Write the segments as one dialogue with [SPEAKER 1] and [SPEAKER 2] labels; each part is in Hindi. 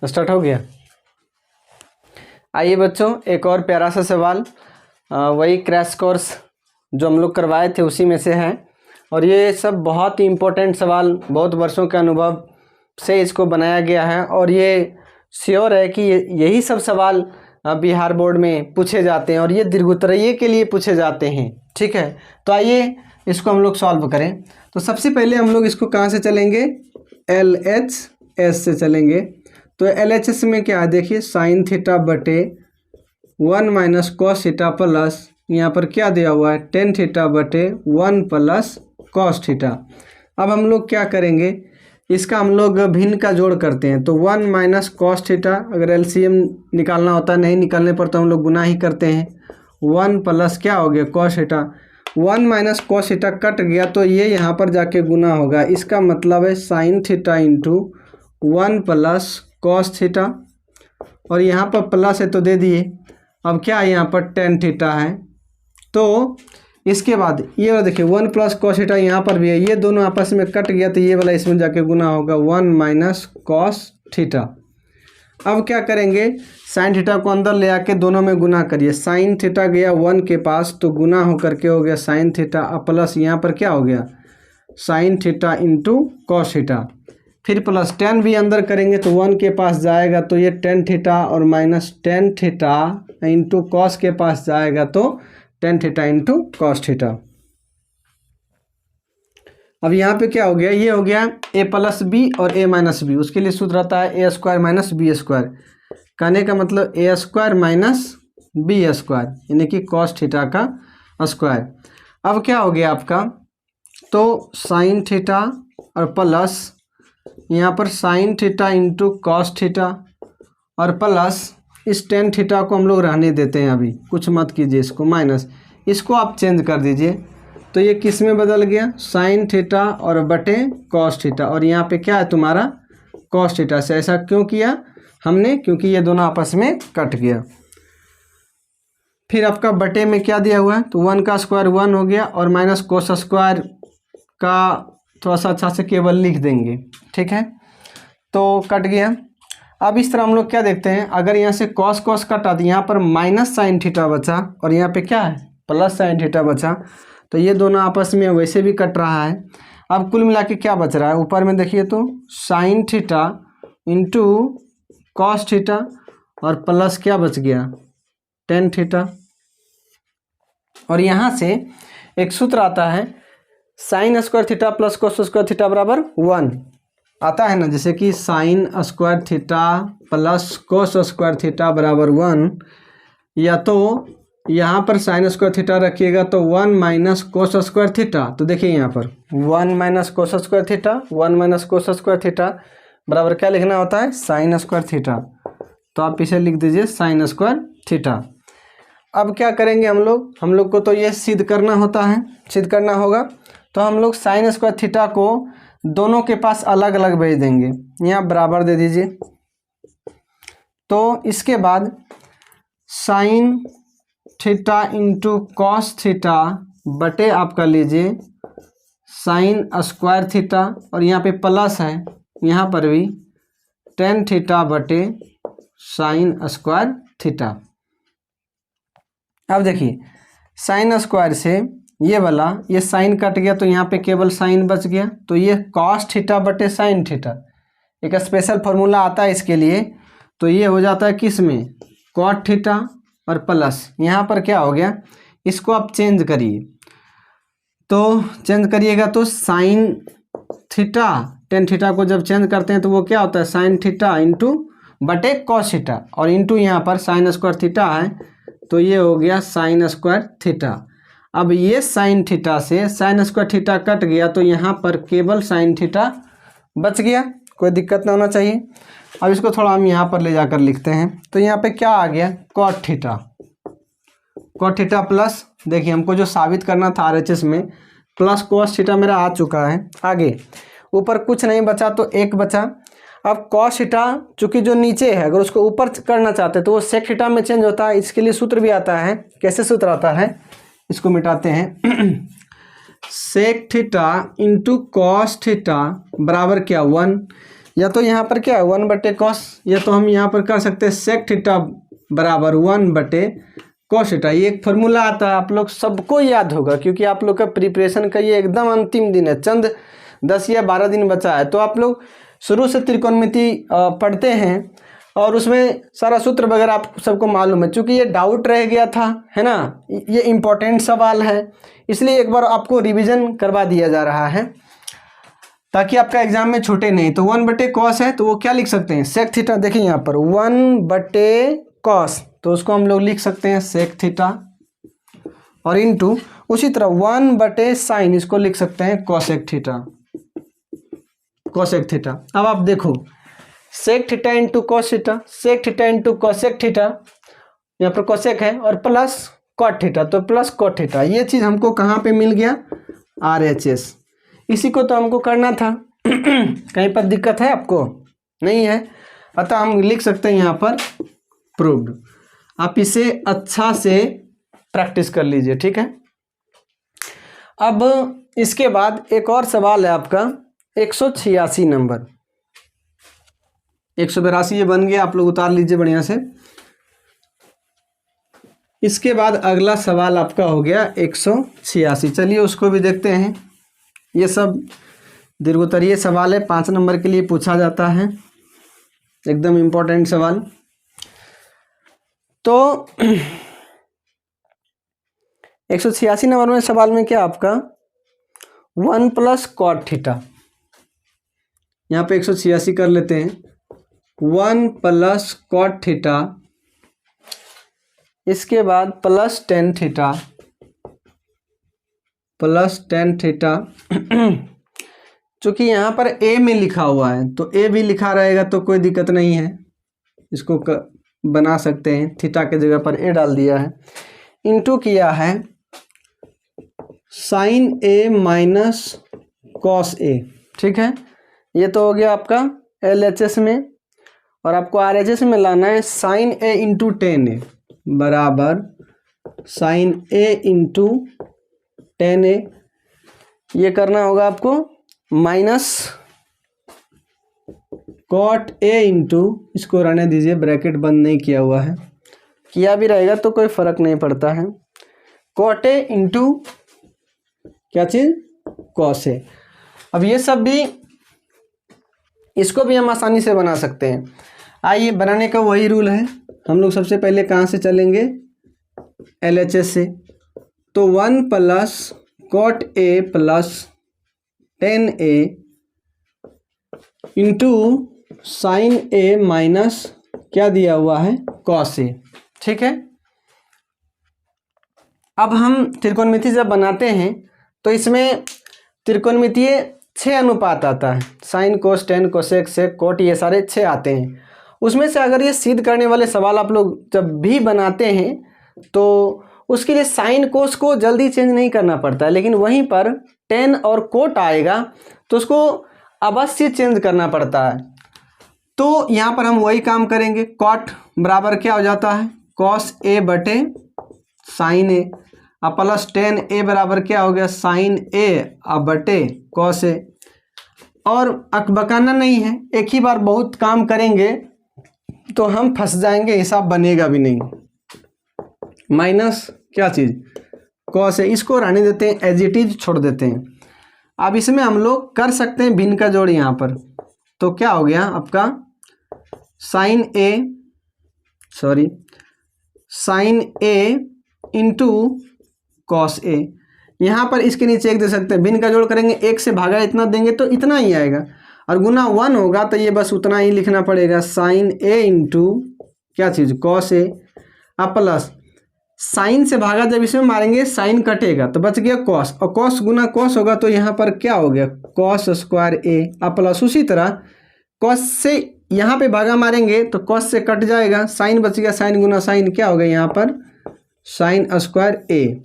[SPEAKER 1] स्टार्ट हो गया। आइए बच्चों, एक और प्यारा सा सवाल, वही क्रैश कोर्स जो हम लोग करवाए थे उसी में से है, और ये सब बहुत ही इम्पोर्टेंट सवाल, बहुत वर्षों के अनुभव से इसको बनाया गया है, और ये श्योर है कि यही सब सवाल बिहार बोर्ड में पूछे जाते हैं, और ये दीर्घोत्तरीय के लिए पूछे जाते हैं। ठीक है, तो आइए इसको हम लोग सॉल्व करें। तो सबसे पहले हम लोग इसको कहाँ से चलेंगे, LHS से चलेंगे। तो LHS में क्या है, देखिए साइन थीटा बटे 1 माइनस कॉस थीटा प्लस यहाँ पर क्या दिया हुआ है, टेन थीटा बटे 1 प्लस कॉस थीटा। अब हम लोग क्या करेंगे, इसका हम लोग भिन्न का जोड़ करते हैं। तो 1 माइनस कॉस थीटा, अगर LCM निकालना होता है, नहीं निकालने पर तो हम लोग गुना ही करते हैं। 1 प्लस क्या हो गया, cos theta. 1 minus cos theta cut गया तो ये यहाँ पर जाके गुना होगा। इसका मतलब है sine theta into 1 plus cos theta, और यहाँ पर प्लस है तो दे दिए। अब क्या है, यहाँ पर टेन थीटा है। तो इसके बाद ये वाला देखिए 1 प्लस कॉस थीटा यहाँ पर भी है, ये दोनों आपस में कट गया तो ये वाला इसमें जाके गुना होगा 1 माइनस कॉस थीटा। अब क्या करेंगे, साइन थीटा को अंदर ले आके दोनों में गुना करिए। साइन थीटा गया 1 के पास तो गुना होकर के हो गया साइन थीटा, प्लस यहाँ पर क्या हो गया sine theta into cos theta, फिर प्लस 10 भी अंदर करेंगे तो 1 के पास जाएगा तो ये टेन थीटा, और minus tan theta into cos के पास जाएगा तो tan theta into cos theta. अब यहाँ पे क्या हो गया, ये हो गया a प्लस बी और a माइनस बी। उसके लिए सूत्र आता है a square minus B square. कहने का मतलब a square minus B square, यानी कि कॉस थीटा का स्क्वायर। अब क्या हो गया आपका, तो साइन थीटा और प्लस यहाँ पर sine theta into cos theta, और प्लस इस टेन थीटा को हम लोग रहने देते हैं, अभी कुछ मत कीजिए, इसको माइनस, इसको आप चेंज कर दीजिए। तो ये किस में बदल गया, साइन थीटा और बटे कॉस थीटा, और यहाँ पे क्या है तुम्हारा कॉस थीटा से। ऐसा क्यों किया हमने, क्योंकि ये दोनों आपस में कट गया। फिर आपका बटे में क्या दिया हुआ है, तो 1 का स्क्वायर 1 हो गया, और माइनस कोस स्क्वायर का थोड़ा सा अच्छा से केवल लिख देंगे। ठीक है, तो कट गया। अब इस तरह हम लोग क्या देखते हैं, अगर यहाँ से कॉस कॉस कटा तो यहाँ पर माइनस साइन थीटा बचा, और यहाँ पे क्या है प्लस साइन थीटा बचा, तो ये दोनों आपस में वैसे भी कट रहा है। अब कुल मिला के क्या बच रहा है, ऊपर में देखिए तो sine theta into cos theta, और प्लस क्या बच गया टेन थीटा। और यहाँ से एक सूत्र आता है sine square theta plus cos square theta बराबर 1 आता है ना, जैसे कि sine square theta plus cos square theta बराबर 1, या तो यहाँ पर साइन स्क्वायर थीटा रखिएगा तो 1 माइनस कोस स्क्वायर थीटा। तो देखिए यहाँ पर 1 minus cos square theta, 1 minus cos square theta बराबर क्या लिखना होता है, साइन स्क्वायर थीटा। तो आप इसे लिख दीजिए साइन स्क्वायर थीटा। अब क्या करेंगे हम लोग को तो ये सिद्ध करना होता है, सिद्ध करना होगा, तो हम लोग साइन स्क्वायर थीटा को दोनों के पास अलग अलग भेज देंगे, यहाँ बराबर दे दीजिए। तो इसके बाद sine theta into cos theta बटे आपका लीजिए साइन स्क्वायर थीटा, और यहाँ पे प्लस है, यहाँ पर भी टेन थीटा बटे साइन स्क्वायर थीटा। अब देखिए साइन स्क्वायर से ये वाला ये साइन कट गया तो यहाँ पे केवल साइन बच गया, तो ये कॉस थीटा बटे साइन थीटा, एक स्पेशल फार्मूला आता है इसके लिए। तो ये हो जाता है किस में, कॉट थीटा, और प्लस यहाँ पर क्या हो गया, इसको आप चेंज करिए। तो चेंज करिएगा तो साइन थीटा टेन थीटा को जब चेंज करते हैं तो वो क्या होता है साइन थीटा इंटू बटे कॉस थीटा, और इंटू यहाँ पर साइन स्क्वायर थीटा है तो ये हो गया साइन स्क्वायर थीटा। अब ये साइन थीटा से साइन स्क्वायर थीटा कट गया तो यहाँ पर केवल साइन थीटा बच गया, कोई दिक्कत ना होना चाहिए। अब इसको थोड़ा हम यहाँ पर ले जाकर लिखते हैं, तो यहाँ पे क्या आ गया cot theta, cot theta plus, देखिए हमको जो साबित करना था RHS में, प्लस कॉस थीटा मेरा आ चुका है। आगे ऊपर कुछ नहीं बचा तो एक बचा। अब कॉस थीटा चूँकि जो नीचे है अगर उसको ऊपर करना चाहते हैं तो वो सेक थीटा में चेंज होता है। इसके लिए सूत्र भी आता है, कैसे सूत्र आता है इसको मिटाते हैं sec theta into cos theta बराबर क्या 1, या तो यहाँ पर क्या है 1/cos, या तो हम यहाँ पर कर सकते हैं sec थीटा बराबर 1/cos थीटा। ये एक फॉर्मूला आता है, आप लोग सबको याद होगा क्योंकि आप लोग का प्रिपरेशन का ये एकदम अंतिम दिन है, चंद 10 या 12 दिन बचा है। तो आप लोग शुरू से त्रिकोणमिति पढ़ते हैं और उसमें सारा सूत्र वगैरह आप सबको मालूम है। चूँकि ये डाउट रह गया था, है ना, ये इम्पोर्टेंट सवाल है, इसलिए एक बार आपको रिवीजन करवा दिया जा रहा है ताकि आपका एग्जाम में छूटे नहीं। तो 1/cos है तो वो क्या लिख सकते हैं sec थीटा। देखिए यहाँ पर 1/cos, तो उसको हम लोग लिख सकते हैं sec थीटा, और इनटू उसी तरह 1/sin इसको लिख सकते हैं cosec थीटा, cosec थीटा। अब आप देखो sec theta into cos theta, sec theta into cosec theta, यहाँ पर cosec है, और प्लस cot थीटा, तो प्लस cot थीटा। ये चीज़ हमको कहाँ पे मिल गया, RHS। इसी को तो हमको करना था। कहीं पर दिक्कत है आपको? नहीं है, अतः हम लिख सकते हैं यहाँ पर प्रूव्ड। आप इसे अच्छा से प्रैक्टिस कर लीजिए, ठीक है। अब इसके बाद एक और सवाल है आपका 186 नंबर। 182 ये बन गया, आप लोग उतार लीजिए बढ़िया से। इसके बाद अगला सवाल आपका हो गया 186। चलिए उसको भी देखते हैं। ये सब दीर्घोत्तरीय सवाल है, 5 नंबर के लिए पूछा जाता है, एकदम इम्पोर्टेंट सवाल। तो 186 नंबर में सवाल में क्या आपका 1 + cot थीटा, यहाँ पे 186 कर लेते हैं। 1 + cot थीटा, इसके बाद plus tan theta, plus tan theta. चूँकि यहाँ पर a में लिखा हुआ है तो a भी लिखा रहेगा तो कोई दिक्कत नहीं है, इसको बना सकते हैं। थीटा के जगह पर a डाल दिया है, इंटू किया है sin a minus cos a, ठीक है। ये तो हो गया आपका LHS में, और आपको RHS में लाना है sin a into tan a बराबर sin a into tan a। ये करना होगा आपको माइनस cot a इंटू, इसको रहने दीजिए, ब्रैकेट बंद नहीं किया हुआ है, किया भी रहेगा तो कोई फर्क नहीं पड़ता है, cot a इंटू क्या चीज़ cos a। अब ये सब भी, इसको भी हम आसानी से बना सकते हैं। आइए, बनाने का वही रूल है। हम लोग सबसे पहले कहाँ से चलेंगे, LHS से। तो 1 + cot a plus tan a into sin a minus क्या दिया हुआ है cos a, ठीक है। अब हम त्रिकोणमिति जब बनाते हैं तो इसमें त्रिकोणमितीय 6 अनुपात आता है, sin cos tan cosec sec cot, ये सारे 6 आते हैं। उसमें से अगर ये सिद्ध करने वाले सवाल आप लोग जब भी बनाते हैं तो उसके लिए साइन कोस को जल्दी चेंज नहीं करना पड़ता है, लेकिन वहीं पर टेन और कोट आएगा तो उसको अवश्य चेंज करना पड़ता है। तो यहाँ पर हम वही काम करेंगे। कॉट बराबर क्या हो जाता है कॉस ए बटे साइन ए, अब प्लस टेन ए बराबर क्या हो गया साइन ए अब बटे कॉस ए। और अकबकाना नहीं है, एक ही बार बहुत काम करेंगे तो हम फंस जाएंगे, हिसाब बनेगा भी नहीं। माइनस क्या चीज़ कॉस है, इसको रहने देते हैं, एज इट इज छोड़ देते हैं। अब इसमें हम लोग कर सकते हैं भिन्न का जोड़ यहाँ पर, तो क्या हो गया आपका साइन ए इंटू कॉस ए। यहाँ पर इसके नीचे एक दे सकते हैं, भिन्न का जोड़ करेंगे, एक से भागा इतना देंगे तो इतना ही आएगा, और गुना 1 होगा तो ये बस उतना ही लिखना पड़ेगा साइन ए इंटू क्या चीज़ कॉस ए। अब प्लस साइन से भागा जब इसमें मारेंगे साइन कटेगा तो बच गया कॉस, और कॉस गुना कॉस होगा तो यहाँ पर क्या हो गया कॉस स्क्वायर ए। अब प्लस उसी तरह कॉस से यहाँ पे भागा मारेंगे तो कॉस से कट जाएगा, साइन बच गया, साइन गुना साइन क्या हो गया यहाँ पर साइन स्क्वायर ए।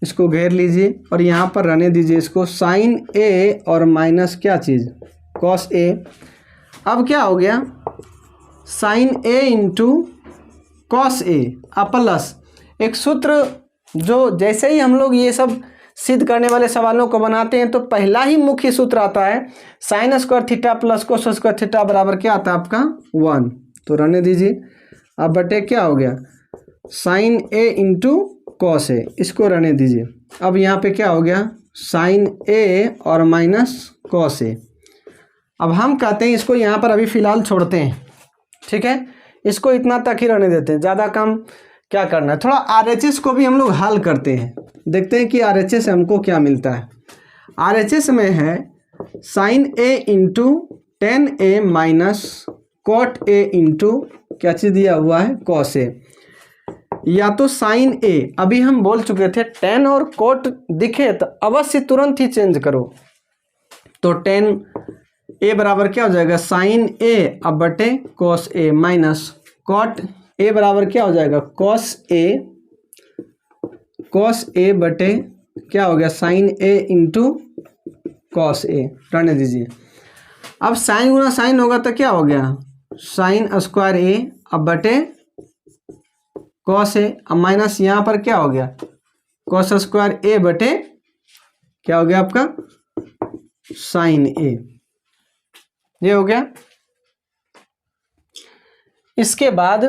[SPEAKER 1] इसको घेर लीजिए और यहाँ पर रहने दीजिए इसको साइन ए और माइनस क्या चीज़ कॉस ए। अब क्या हो गया साइन ए इंटू कॉस ए। अब प्लस एक सूत्र जो जैसे ही हम लोग ये सब सिद्ध करने वाले सवालों को बनाते हैं तो पहला ही मुख्य सूत्र आता है sine square theta plus cos square theta बराबर क्या आता है आपका 1। तो रहने दीजिए। अब बटे क्या हो गया साइन ए इंटू कॉस ए, इसको रहने दीजिए। अब यहाँ पे क्या हो गया साइन ए और माइनस कॉस ए। अब हम कहते हैं इसको यहाँ पर अभी फ़िलहाल छोड़ते हैं, ठीक है, इसको इतना तक ही रहने देते हैं, ज़्यादा काम क्या करना है। थोड़ा आरएचएस को भी हम लोग हल करते हैं, देखते हैं कि आरएचएस से हमको क्या मिलता है। आरएचएस में है sine A into tan A minus cot A into क्या चीज़ दिया हुआ है कॉस ए, या तो साइन ए। अभी हम बोल चुके थे टेन और कोट दिखे तो अवश्य तुरंत ही चेंज करो। तो टेन ए बराबर क्या हो जाएगा साइन ए अब बटे cos A minus cot A बराबर क्या हो जाएगा कॉस ए बटे क्या हो गया साइन ए इंटू कॉस ए, रहने दीजिए। अब साइन गुना साइन होगा तो क्या हो गया साइन स्क्वायर ए अब बटे कॉस ए, अब माइनस यहाँ पर क्या हो गया कॉस स्क्वायर ए बटे क्या हो गया आपका साइन ए, ये हो गया। इसके बाद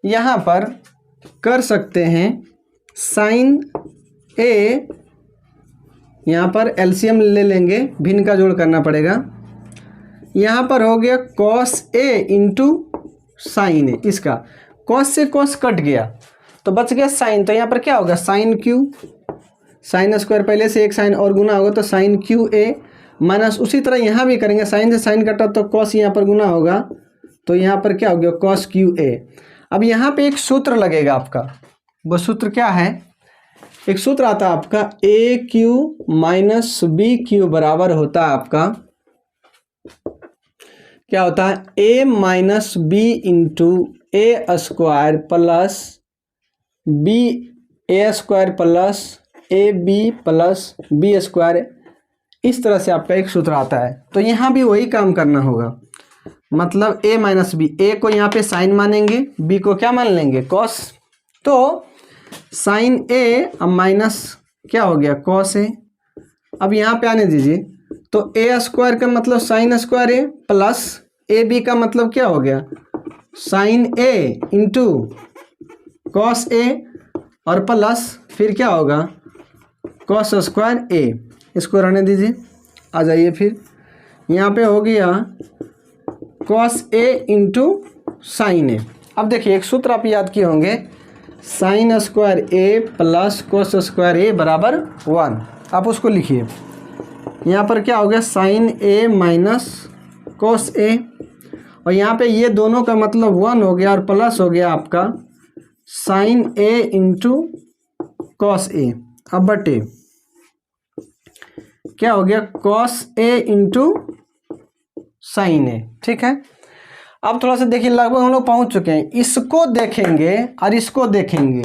[SPEAKER 1] यहाँ पर कर सकते हैं साइन ए, यहाँ पर एलसीएम ले लेंगे, भिन्न का जोड़ करना पड़ेगा। यहाँ पर हो गया कॉस ए इंटू साइन ए, इसका कॉस से कॉस कट गया तो बच गया साइन, तो यहाँ पर क्या होगा साइन क्यू, साइन स्क्वायर पहले से एक साइन और गुना होगा तो साइन क्यू ए माइनस उसी तरह यहाँ भी करेंगे, साइन से साइन कटा तो कॉस यहाँ पर गुना होगा तो यहाँ पर क्या हो गया कॉस क्यू ए। अब यहाँ पे एक सूत्र लगेगा आपका, वो सूत्र क्या है, एक सूत्र आता है आपका a cube minus b cube बराबर होता है आपका क्या होता है a minus b into a square plus b a square plus A b plus b square, इस तरह से आपका एक सूत्र आता है। तो यहाँ भी वही काम करना होगा, मतलब ए माइनस बी, ए को यहाँ पे साइन मानेंगे, बी को क्या मान लेंगे कॉस, तो साइन ए अब माइनस क्या हो गया कॉस ए। अब यहाँ पे आने दीजिए तो ए स्क्वायर का मतलब sine square A plus A B का मतलब क्या हो गया sine A into cos A और प्लस फिर क्या होगा कॉस स्क्वायर ए, इसको रहने दीजिए। आ जाइए फिर यहाँ पे हो गया cos A into sine A. अब देखिए एक सूत्र आप याद किए होंगे sign square A plus cos square ए बराबर 1, आप उसको लिखिए। यहाँ पर क्या हो गया sine A minus cos A, और यहाँ पे ये दोनों का मतलब 1 हो गया और प्लस हो गया आपका साइन ए इंटू कॉस ए, अब बटे क्या हो गया कॉस ए इंटू साइन ए, ठीक है। अब थोड़ा सा देखिए लगभग हम लोग पहुँच चुके हैं, इसको देखेंगे और इसको देखेंगे।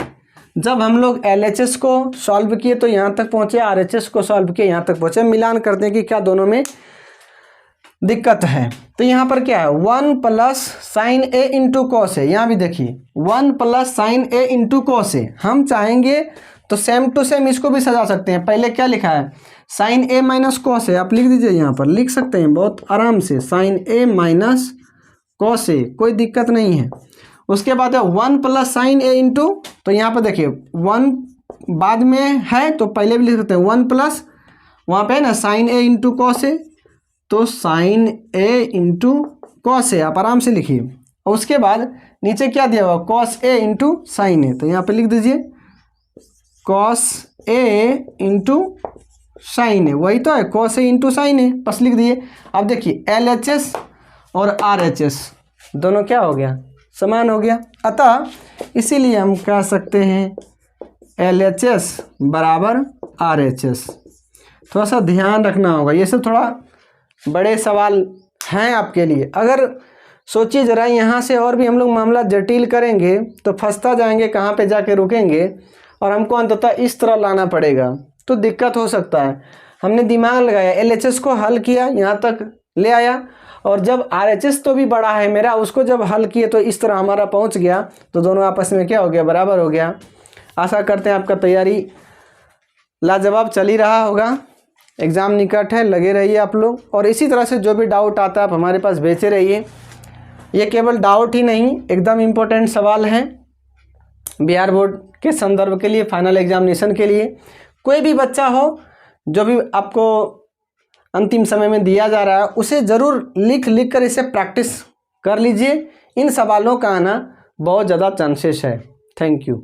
[SPEAKER 1] जब हम लोग LHS को सॉल्व किए तो यहाँ तक पहुँचे, RHS को सॉल्व किए यहाँ तक पहुँचे, मिलान करते हैं कि क्या दोनों में दिक्कत है। तो यहाँ पर क्या है 1 plus sign A into cos है, यहाँ भी देखिए 1 plus sign A into cos है। हम चाहेंगे तो सेम टू सेम इसको भी सजा सकते हैं। पहले क्या लिखा है साइन ए माइनस कॉस है, आप लिख दीजिए, यहाँ पर लिख सकते हैं बहुत आराम से sign A minus cos A, कोई दिक्कत नहीं है। उसके बाद है 1 प्लस साइन ए इंटू, तो यहाँ पर देखिए 1 बाद में है तो पहले भी लिख सकते हैं 1 प्लस वहाँ पे है ना साइन ए इंटू कॉस ए, तो साइन ए इंटू कॉस ए आप आराम से लिखिए। और उसके बाद नीचे क्या दिया हुआ कॉस ए इंटू साइन ए, तो यहाँ पे लिख दीजिए कॉस ए इंटू साइन ए, वही तो है कॉस ए इंटू साइन ए, बस लिख दिए। अब देखिए LHS और RHS दोनों क्या हो गया समान हो गया, अतः इसीलिए हम कह सकते हैं LHS बराबर RHS। थोड़ा सा ध्यान रखना होगा, ये सब थोड़ा बड़े सवाल हैं आपके लिए। अगर सोचिए ज़रा यहाँ से और भी हम लोग मामला जटिल करेंगे तो फंसता जाएंगे, कहाँ पे जाके रुकेंगे और हमको अंततः इस तरह लाना पड़ेगा तो दिक्कत हो सकता है। हमने दिमाग लगाया, LHS को हल किया, यहाँ तक ले आया, और जब RHS तो भी बड़ा है मेरा, उसको जब हल किए तो इस तरह हमारा पहुँच गया, तो दोनों आपस में क्या हो गया बराबर हो गया। आशा करते हैं आपका तैयारी लाजवाब चल ही रहा होगा। एग्ज़ाम निकट है, लगे रहिए आप लोग। और इसी तरह से जो भी डाउट आता है आप हमारे पास भेजते रहिए। ये केवल डाउट ही नहीं, एकदम इम्पोर्टेंट सवाल है बिहार बोर्ड के संदर्भ के लिए, फाइनल एग्जामिनेशन के लिए। कोई भी बच्चा हो, जो भी आपको अंतिम समय में दिया जा रहा है, उसे ज़रूर लिख कर इसे प्रैक्टिस कर लीजिए। इन सवालों का आना बहुत ज़्यादा चांसेस है। Thank you.